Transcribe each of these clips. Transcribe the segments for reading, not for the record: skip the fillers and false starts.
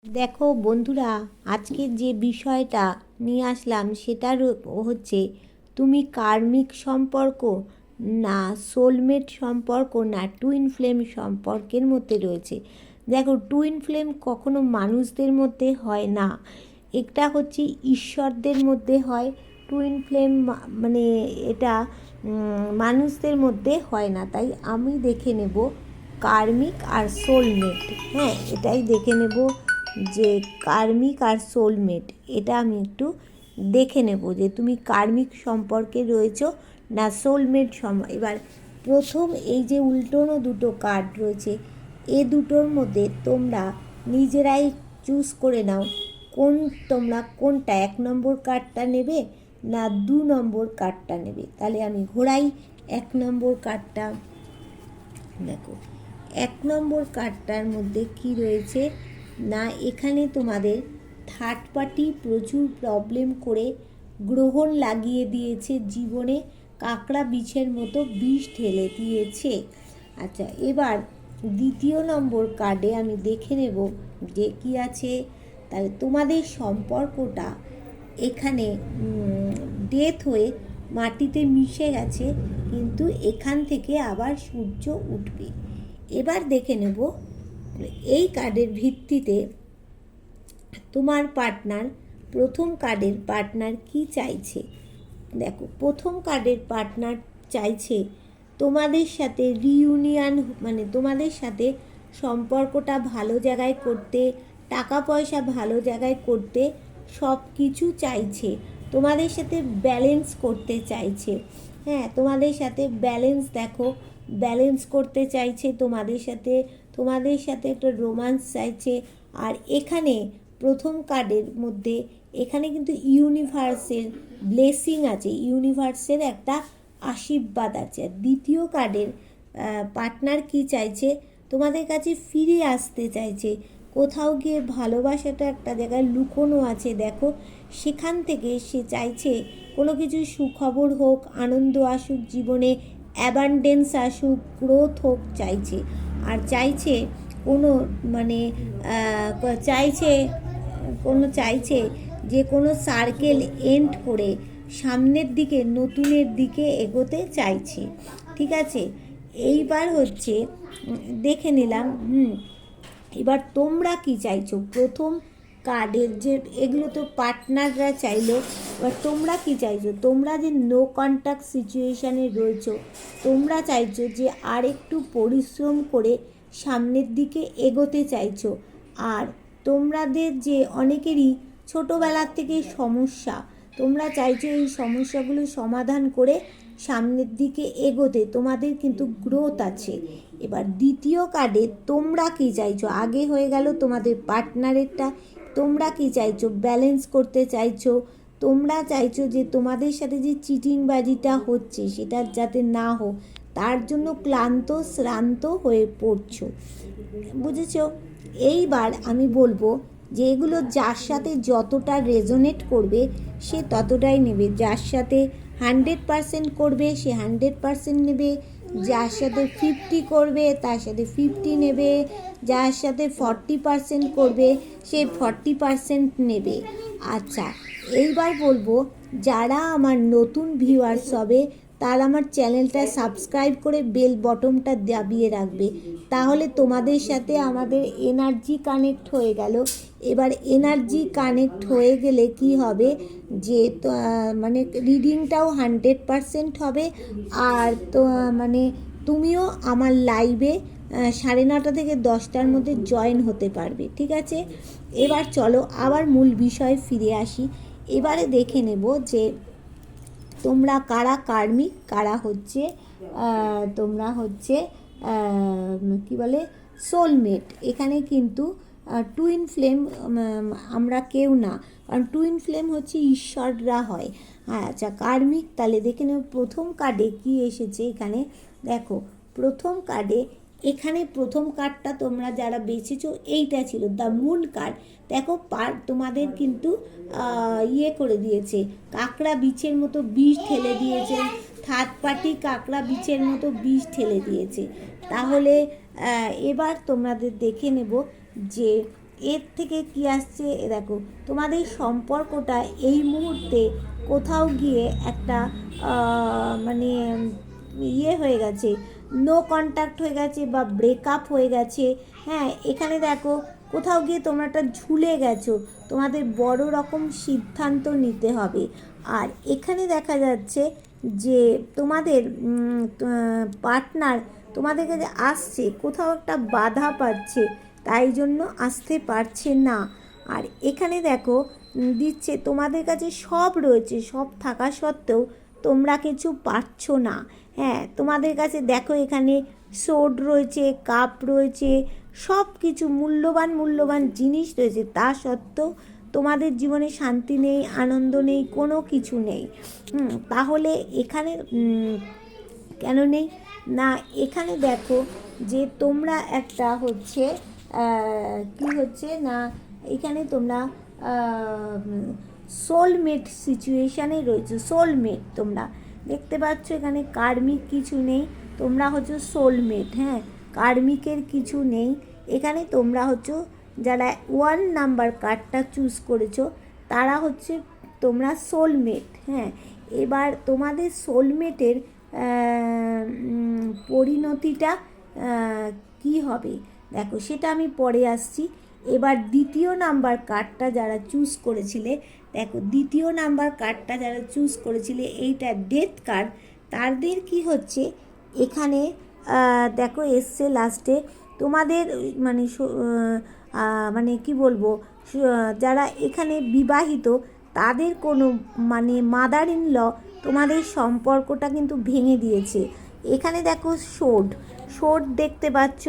দেখো বন্ধুরা, আজকে যে বিষয়টা নিয়ে আসলাম সেটার হচ্ছে তুমি কার্মিক সম্পর্ক না সোলমেট সম্পর্ক না টুইন ফ্লেম সম্পর্কের মধ্যে রয়েছে। দেখো, টুইন ফ্লেম কখনো মানুষদের মধ্যে হয় না, এটা হচ্ছে ঈশ্বরদের মধ্যে হয়। টুইন ফ্লেম মানে এটা মানুষদের মধ্যে হয় না। তাই আমি দেখে নেব কার্মিক আর সোলমেট। হ্যাঁ, এটাই দেখে নেব যে কার্মিক আর সোলমেট। এটা আমি একটু দেখে নেব যে তুমি কার্মিক সম্পর্কে রয়েছো না সোলমেট এবার প্রথম এই যে উল্টোনো দুটো কার্ড রয়েছে, এ দুটোর মধ্যে তোমরা নিজেরাই চুজ করে নাও তোমরা কোনটা 1 নম্বর কার্ডটা নেবে না 2 নম্বর কার্ডটা নেবে। তাহলে আমি ঘোরাই 1 নম্বর কার্ডটা। দেখো, 1 নম্বর কার্ডটার মধ্যে কি রয়েছে না, এখানে তোমাদের থার্ড পার্টি প্রচুর প্রবলেম করে গ্রহণ লাগিয়ে দিয়েছে, জীবনে কাঁকড়া বিছের মতো বিষ ঢেলে দিয়েছে। আচ্ছা, এবার 2 নম্বর কার্ডে আমি দেখে নেব যে কি আছে। তাহলে তোমাদের সম্পর্কটা এখানে ডেথ হয়ে মাটিতে মিশে গেছে, কিন্তু এখান থেকে আবার সূর্য উঠবে। এবার দেখে নেব এই কার্ডের ভিত্তিতে তোমার পার্টনার, প্রথম কার্ডের পার্টনার কি চাইছে। দেখো, প্রথম কার্ডের পার্টনার চাইছে তোমাদের সাথে রিইউনিয়ন, মানে তোমাদের সাথে সম্পর্কটা ভালো জায়গায় করতে, টাকা পয়সা ভালো জায়গায় করতে, সব কিছু চাইছে, তোমাদের সাথে ব্যালেন্স করতে চাইছে। হ্যাঁ, তোমাদের সাথে ব্যালেন্স, দেখো ব্যালেন্স করতে চাইছে তোমাদের সাথে একটা রোম্যান্স চাইছে। আর এখানে প্রথম কার্ডের মধ্যে এখানে কিন্তু ইউনিভার্সের ব্লেসিং আছে, ইউনিভার্সের একটা আশীর্বাদ আছে। আর দ্বিতীয় কার্ডের পার্টনার কি চাইছে, তোমাদের কাছে ফিরে আসতে চাইছে। কোথাও গিয়ে ভালোবাসাটা একটা জায়গায় লুকোনো আছে, দেখো সেখান থেকে সে চাইছে কোনো কিছু সুখবর হোক, আনন্দ আসুক জীবনে, অ্যাবান্ডেন্স আসুক, গ্রোথ হোক চাইছে। আর চাইছে কোনো মানে চাইছে যে কোনো সার্কেল এন্ড করে সামনের দিকে নতুনের দিকে এগোতে চাইছে। ঠিক আছে, এইবার হচ্ছে দেখে নিলাম। এবার তোমরা কি চাইছো, প্রথম কার্ডের যে এগুলো তো পার্টনাররা চাইলো, এবার তোমরা কি চাইছো। তোমরা যে নো কন্ট্যাক্ট সিচুয়েশানে রয়েছো, তোমরা চাইছো যে আর একটু পরিশ্রম করে সামনের দিকে এগোতে চাইছো। আর তোমাদের যে অনেকেরই ছোটোবেলার থেকে সমস্যা, তোমরা চাইছো এই সমস্যাগুলো সমাধান করে সামনের দিকে এগোতে, তোমাদের কিন্তু গ্রোথ আছে। এবার দ্বিতীয় কার্ডে তোমরা কি চাইছো, আগে হয়ে গেল তোমাদের পার্টনারেরটা, তোমরা কি চাইছো, ব্যালেন্স করতে চাইছো। তোমরা চাইছো যে তোমাদের সাথে যে চিটিংবাজিটা হচ্ছে সেটা যাতে না হোক, তার জন্য ক্লান্ত শ্রান্ত হয়ে পড়ছো। বুঝেছো? এইবার আমি বলবো যে এগুলো যার সাথে যতটা রেজোনেট করবে সে ততটাই নেবে, যার সাথে 100% করবে সে 100% নেবে, যার সাথে 50 করবে তার সাথে 50 নেবে, যার সাথে 40% করবে সে 40% নেবে। আচ্ছা, এইবার বলবো যারা আমার নতুন ভিউয়ার্স হবে তারা আমার চ্যানেলটা সাবস্ক্রাইব করে বেল বটনটা দাবিয়ে রাখবে, তাহলে তোমাদের সাথে আমাদের এনার্জি কানেক্ট হয়ে গেল। এবার এনার্জি কানেক্ট হয়ে গেলে কি হবে যে মানে রিডিংটাও 100% হবে। আর তো মানে তুমিও আমার লাইভে 9:30 থেকে 10টার মধ্যে জয়েন হতে পারবে। ঠিক আছে, এবার চলো আবার মূল বিষয়ে ফিরে আসি। এবারে দেখে নেব যে তোমরা কারা কার্মিক, কারা হচ্ছে তোমরা হচ্ছে কি বলে সোলমেট। এখানে কিন্তু টুইন ফ্লেম আমরা কেউ না, কারণ টুইন ফ্লেম হচ্ছে ঈশ্বররা হয়। হ্যাঁ, আচ্ছা কার্মিক, তাহলে দেখে নেব প্রথম কার্ডে কি এসেছে। এখানে দেখো, প্রথম কার্ডে এখানে প্রথম কার্ডটা তোমরা যারা বেছেছো এইটা ছিল দ্য মুন কার্ড। দেখো তোমাদের কিন্তু ইয়ে করে দিয়েছে, কাঁকড়া বিছের মতো বিষ ঠেলে দিয়েছে, থার্ড পার্টি কাঁকড়া বিছের মতো বিষ ঠেলে দিয়েছে। তাহলে এবার তোমাদের দেখে নেব যে এর থেকে কি আসছে দেখো, তোমাদের সম্পর্কটা এই মুহূর্তে কোথাও গিয়ে একটা মানে ইয়ে হয়ে গেছে, নো কন্ট্যাক্ট হয়ে গেছে বা ব্রেকআপ হয়ে গেছে। হ্যাঁ, এখানে দেখো কোথাও গিয়ে তোমরা একটা ঝুলে গেছো, তোমাদের বড় রকম সিদ্ধান্ত নিতে হবে। আর এখানে দেখা যাচ্ছে যে তোমাদের পার্টনার তোমাদের কাছে আসছে, কোথাও একটা বাধা পাচ্ছে, তাই জন্য আসতে পারছে না। আর এখানে দেখো দিচ্ছে তোমাদের কাছে সব রয়েছে, সব থাকা সত্ত্বেও তোমরা কিছু পারছো না। হ্যাঁ, তোমাদের কাছে দেখো এখানে সোড রয়েছে, কাপ রয়েছে, সব কিছু মূল্যবান মূল্যবান জিনিস রয়েছে, তা সত্ত্বেও তোমাদের জীবনে শান্তি নেই, আনন্দ নেই, কোনো কিছু নেই। তাহলে এখানে কেন নেই না, এখানে দেখো যে তোমরা একটা হচ্ছে কি হচ্ছে না, এখানে তোমরা সোলমেট সিচুয়েশানে রয়েছে। সোলমেট তোমরা দেখতে পাচ্ছ, এখানে কার্মিক কিছু নেই, তোমরা হচ্ছে সোলমেট। হ্যাঁ, কার্মিকের কিছু নেই এখানে। তোমরা হচ্ছে যারা 1 নাম্বার কার্ডটা চুজ করেছো তারা হচ্ছে তোমরা সোলমেট। হ্যাঁ, এবার তোমাদের সোলমেটের পরিণতিটা কি হবে দেখো, সেটা আমি পরে আসছি। এবার 2য় নাম্বার কার্ডটা যারা চুজ করেছিলে, দেখো 2য় নাম্বার কার্ডটা যারা চুজ করেছিলে, এইটা ডেথ কার্ড, তাদের কি হচ্ছে এখানে দেখো এসছে লাস্টে তোমাদের মানে মানে কি বলবো, যারা এখানে বিবাহিত তাদের কোনো মানে মাদার ইন ল তোমাদের সম্পর্কটা কিন্তু ভেঙে দিয়েছে। এখানে দেখো শোট দেখতে পাচ্ছ,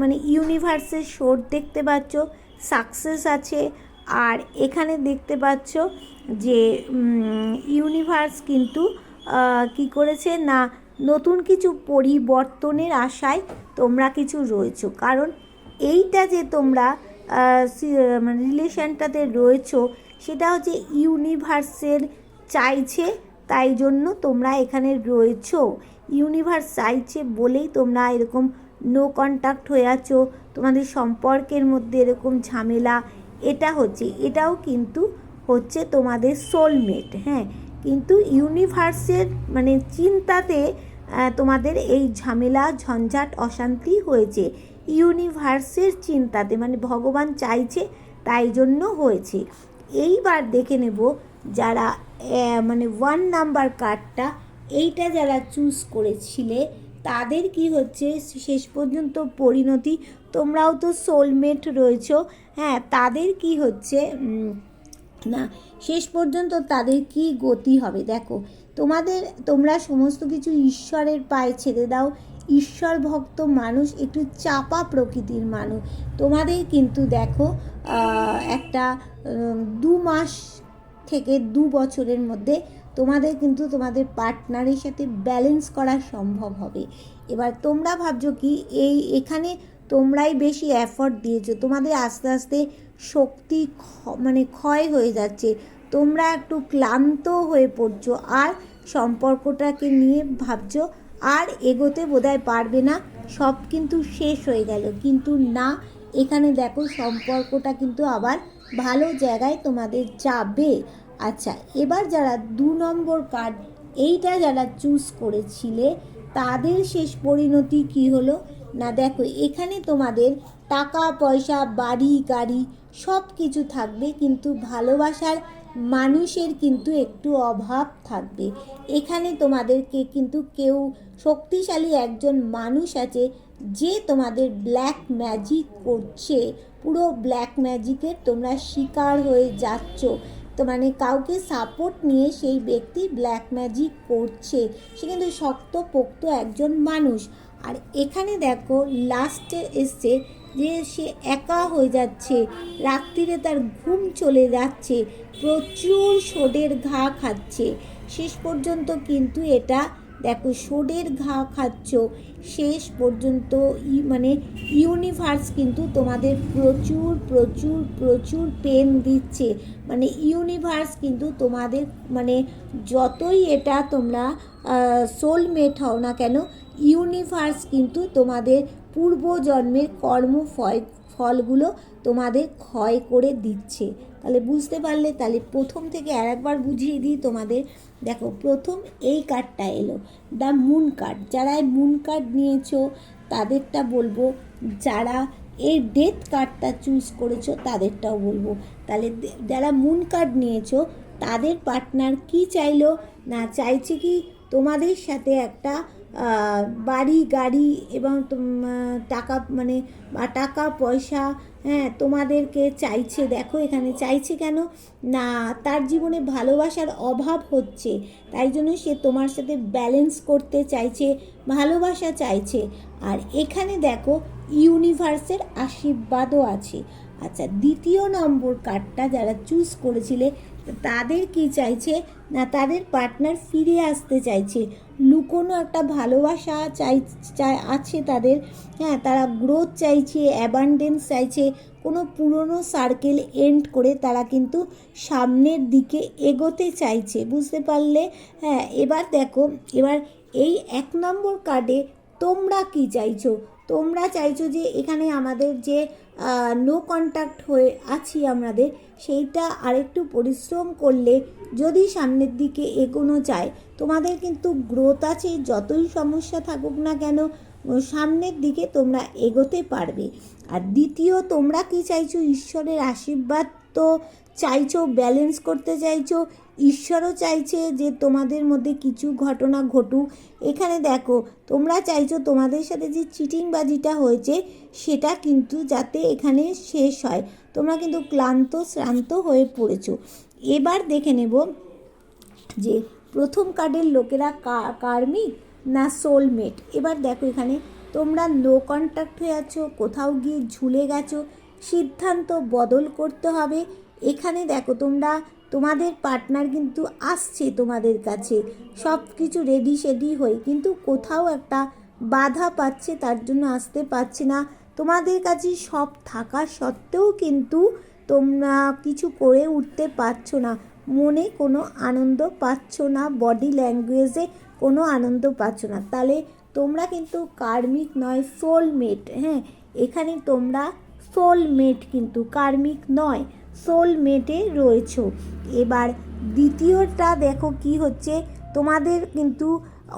মানে ইউনিভার্সের শোট দেখতে পাচ্ছ, সাকসেস আছে। আর এখানে দেখতে পাচ্ছ যে ইউনিভার্স কিন্তু কি করেছে না, নতুন কিছু পরিবর্তনের আশায় তোমরা কিছু রয়েছো। কারণ এইটা যে তোমরা মানে রিলেশনটাতে রয়েছো, সেটা হচ্ছে ইউনিভার্সের চাইছে, তাই জন্য তোমরা এখানে রয়েছো। ইউনিভার্স চাইছে বলেই তোমরা এরকম নো কন্ট্যাক্ট হয়ে আছো, তোমাদের সম্পর্কের মধ্যে এরকম ঝামেলা, এটা হচ্ছে, এটাও কিন্তু হচ্ছে তোমাদের সোলমেট। হ্যাঁ, কিন্তু ইউনিভার্সের মানে চিন্তাতে তোমাদের এই ঝামেলা ঝঞ্ঝাট অশান্তি হয়েছে, ইউনিভার্সের চিন্তাতে, মানে ভগবান চাইছে তাই জন্য হয়েছে। এইবার দেখে নেব যারা মানে 1 নাম্বার কার্ডটা এইটা যারা চুজ করেছিলে তাদের কি হচ্ছে শেষ পর্যন্ত পরিণতি। তোমরাও তো সোলমেট রয়েছো। হ্যাঁ, তাদের কি হচ্ছে না, শেষ পর্যন্ত তাদের কি গতি হবে দেখো। তোমরা সমস্ত কিছু ঈশ্বরের পায়ে ছেড়ে দাও। ঈশ্বর ভক্ত মানুষ, একটু চাপা প্রকৃতির মানুষ। তোমাদের কিন্তু দেখো একটা 2 মাস থেকে 2 বছরের মধ্যে তোমাদের কিন্তু তোমাদের পার্টনারের সাথে ব্যালেন্স করা সম্ভব হবে। এবার তোমরা ভাবছো কি এখানে তোমরাই বেশি এফর্ট দিয়েছো, তোমাদের আস্তে আস্তে শক্তি মানে ক্ষয় হয়ে যাচ্ছে, তোমরা একটু ক্লান্ত হয়ে পড়ছো, আর সম্পর্কটাকে নিয়ে ভাবছো আর এগোতে বোধহয় পারবে না, সব কিন্তু শেষ হয়ে গেল। কিন্তু না, এখানে দেখো সম্পর্কটা কিন্তু আবার ভালো জায়গায় তোমাদের যাবে। আচ্ছা, এবার যারা 2 নম্বর কার্ড এইটা যারা চুজ করেছিলে তাদের শেষ পরিণতি কি হলো না, দেখো এখানে তোমাদের টাকা পয়সা বাড়ি গাড়ি সব কিছু থাকবে, কিন্তু ভালোবাসার মানুষের কিন্তু একটু অভাব থাকবে। এখানে তোমাদেরকে কিন্তু কেউ শক্তিশালী একজন মানুষ আছে যে তোমাদের ব্ল্যাক ম্যাজিক করছে, পুরো ব্ল্যাক ম্যাজিকের তোমরা শিকার হয়ে যাচ্ছ। তো মানে কাউকে সাপোর্ট নিয়ে সেই ব্যক্তি ব্ল্যাক ম্যাজিক করছে, সে কিন্তু শক্তপোক্ত একজন মানুষ। আর এখানে দেখো লাস্টে এসছে যে সে একা হয়ে যাচ্ছে, রাত্রিরে তার ঘুম চলে যাচ্ছে, প্রচুর শোডের ঘা খাচ্ছে। শেষ পর্যন্ত কিন্তু এটা দেখো শোডের ঘা খাচ্ছ, শেষ পর্যন্ত মানে ইউনিভার্স কিন্তু তোমাদের প্রচুর প্রচুর প্রচুর পেন দিচ্ছে। মানে ইউনিভার্স কিন্তু তোমাদের মানে যতই এটা তোমরা সোলমেট হও না কেন, ইউনিভার্স কিন্তু তোমাদের পূর্বজন্মের ফলগুলো তোমাদের ক্ষয় করে দিচ্ছে। তাহলে বুঝতে পারলে? তাহলে প্রথম থেকে আরেকবার বুঝিয়ে দিই তোমাদের। দেখো, প্রথম এই কার্ডটা এলো, দ্য মুন কার্ড। যারা এই মুন কার্ড নিয়েছো তাদেরটা বলবো, যারা এই ডেথ কার্ডটা চুজ করেছো তাদেরটাও বলবো। তাহলে যারা মুন কার্ড নিয়েছো তাদের পার্টনার কি চাইলো না, চাইছে কি তোমাদের সাথে একটা বাড়ি গাড়ি এবং টাকা, মানে টাকা পয়সা, হ্যাঁ, তোমাদেরকে চাইছে। দেখো এখানে চাইছে কেন না, তার জীবনে ভালোবাসার অভাব হচ্ছে, তাই জন্য সে তোমার সাথে ব্যালেন্স করতে চাইছে, ভালোবাসা চাইছে। আর এখানে দেখো ইউনিভার্সের আশীর্বাদও আছে। আচ্ছা, দ্বিতীয় নম্বর কার্ডটা যারা চুজ করেছিলে তাদের কি চাইছে না, তাদের পার্টনার ফিরে আসতে চাইছে, লুকোনো একটা ভালোবাসা আছে তাদের, হ্যাঁ, তারা গ্রোথ চাইছে, অ্যাবান্ডেন্স চাইছে, কোনো পুরনো সার্কেল এন্ড করে তারা কিন্তু সামনের দিকে এগোতে চাইছে। বুঝতে পারলে? হ্যাঁ, এবার দেখো, এবার এই 1 নম্বর কার্ডে তোমরা কি চাইছো? তোমরা চাইছো যে এখানে আমাদের যে নো কন্ট্যাক্ট হয়ে আছি আমাদের, সেইটা আরেকটু পরিশ্রম করলে যদি সামনের দিকে এগোনো যায়, তোমাদের কিন্তু গ্রোথ আছে, যতই সমস্যা থাকুক না কেন সামনের দিকে তোমরা এগোতে পারবে। আর দ্বিতীয়, তোমরা কি চাইছো? ঈশ্বরের আশীর্বাদ তো চাইছো, ব্যালেন্স করতে চাইছো, ঈশ্বরও চাইছে যে তোমাদের মধ্যে কিছু ঘটনা ঘটুক। এখানে দেখো, তোমরা চাইছো তোমাদের সাথে যে চিটিংবাজিটা হয়েছে সেটা কিন্তু যাতে এখানে শেষ হয়। তোমরা কিন্তু ক্লান্ত শ্রান্ত হয়ে পড়েছো। এবার দেখে নেব যে প্রথম কার্ডের লোকেরা কার্মিক না সোলমেট। এবার দেখো, এখানে তোমরা নো কন্ট্যাক্ট হয়ে আছো, কোথাও গিয়ে ঝুলে গেছো, সিদ্ধান্ত বদল করতে হবে। এখানে দেখো, তোমাদের পার্টনার কিন্তু আসছে তোমাদের কাছে, সব কিছু রেডি শেডি হয়ে, কিন্তু কোথাও একটা বাধা পাচ্ছে, তার জন্য আসতে পারছে না। তোমাদের কাছে সব থাকা সত্ত্বেও কিন্তু তোমরা কিছু করে উঠতে পারছো না, মনে কোনো আনন্দ পাচ্ছ না, বডি ল্যাঙ্গুয়েজে কোনো আনন্দ পাচ্ছ না। তাহলে তোমরা কিন্তু কার্মিক নয়, সোলমেট। হ্যাঁ, এখানে তোমরা সোলমেট, কিন্তু কার্মিক নয়, সোলমেটে রয়েছো। এবার দ্বিতীয়টা দেখো কি হচ্ছে, তোমাদের কিন্তু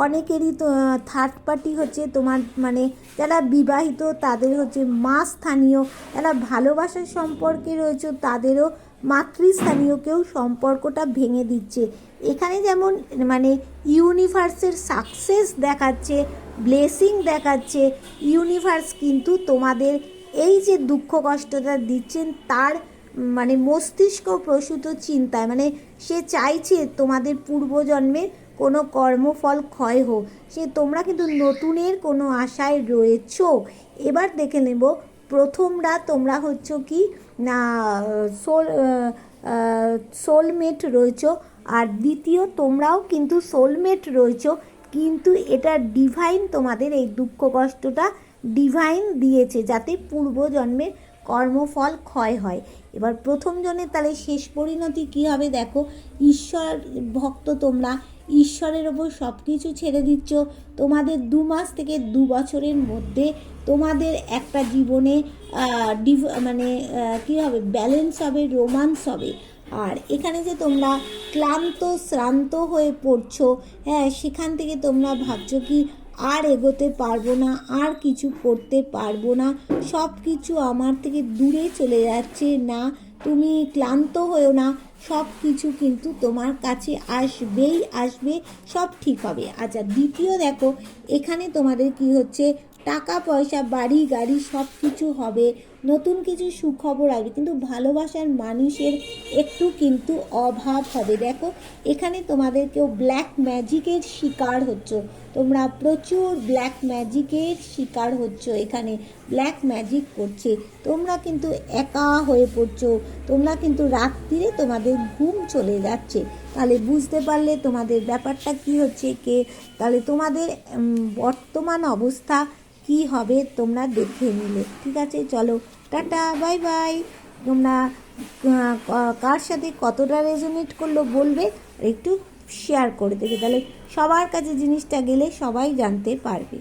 অনেকেরই তো থার্ড পার্টি হচ্ছে তোমার, মানে যারা বিবাহিত তাদের হচ্ছে মা স্থানীয়, যারা ভালোবাসার সম্পর্কে রয়েছে তাদেরও মাতৃস্থানীয় কেউ সম্পর্কটা ভেঙে দিচ্ছে। এখানে যেমন মানে ইউনিভার্সের সাকসেস দেখাচ্ছে, ব্লেসিং দেখাচ্ছে, ইউনিভার্স কিন্তু তোমাদের এই যে দুঃখ কষ্টটা দিচ্ছেন তার মানে মস্তিষ্ক প্রসূত চিন্তায়, মানে সে চাইছে তোমাদের পূর্বজন্মের কোনো কর্মফল ক্ষয় হোক, তোমরা কিন্তু নতুনের কোনো আশায় রয়েছো। এবার দেখে নেব, প্রথমরা তোমরা হচ্ছে কি না সোলমেট রয়েছো, আর দ্বিতীয় তোমরাও কিন্তু সোলমেট রয়েছো, কিন্তু এটা ডিভাইন তোমাদের এই দুঃখ কষ্টটা ডিভাইন দিয়েছে যাতে পূর্বজন্মের কর্মফল ক্ষয় হয়। এবার প্রথম জনের তাহলে শেষ পরিণতি কী হবে দেখো, ঈশ্বর ভক্ত তোমরা, ঈশ্বরের ওপর সব কিছু ছেড়ে দিচ্ছ। তোমাদের 2 মাস থেকে 2 বছরের মধ্যে তোমাদের একটা জীবনে মানে কী হবে, ব্যালেন্স হবে, রোমান্স হবে। আর এখানে যে তোমরা ক্লান্ত শ্রান্ত হয়ে পড়ছো, হ্যাঁ, সেখান থেকে তোমরা ভাবছো কি আর এগোতে পারবো না, আর কিছু করতে পারবো না, সব কিছু আমার থেকে দূরে চলে যাচ্ছে। না, তুমি ক্লান্ত হয়েও না, সব কিছু কিন্তু তোমার কাছে আসবেই আসবে, সব ঠিক হবে। আচ্ছা, দ্বিতীয় দেখো, এখানে তোমাদের কি হচ্ছে, টাকা পয়সা বাড়ি গাড়ি সব কিছু হবে, নতুন কিছু সুখবর আসবে, কিন্তু ভালোবাসার মানুষের একটু কিন্তু অভাব হবে। দেখো এখানে তোমাদের কেউ ব্ল্যাক ম্যাজিকের শিকার হচ্ছ, তোমরা প্রচুর ব্ল্যাক ম্যাজিকের শিকার হচ্ছ, এখানে ব্ল্যাক ম্যাজিক করছে, তোমরা কিন্তু একা হয়ে পড়ছো, তোমরা কিন্তু রাত্রিরে তোমাদের ঘুম চলে যাচ্ছে। তাহলে বুঝতে পারলে তোমাদের ব্যাপারটা কি হচ্ছে, তাহলে তোমাদের বর্তমান অবস্থা কি হবে তোমরা দেখে নিলে। ঠিক আছে, চলো টাটা, বাই বাই। তোমরা কার সাথে কতটা রেজোনেট করলো বলবে, একটু শেয়ার করে দেবে, তাহলে সবার কাছে জিনিসটা গেলে সবাই জানতে পারবে।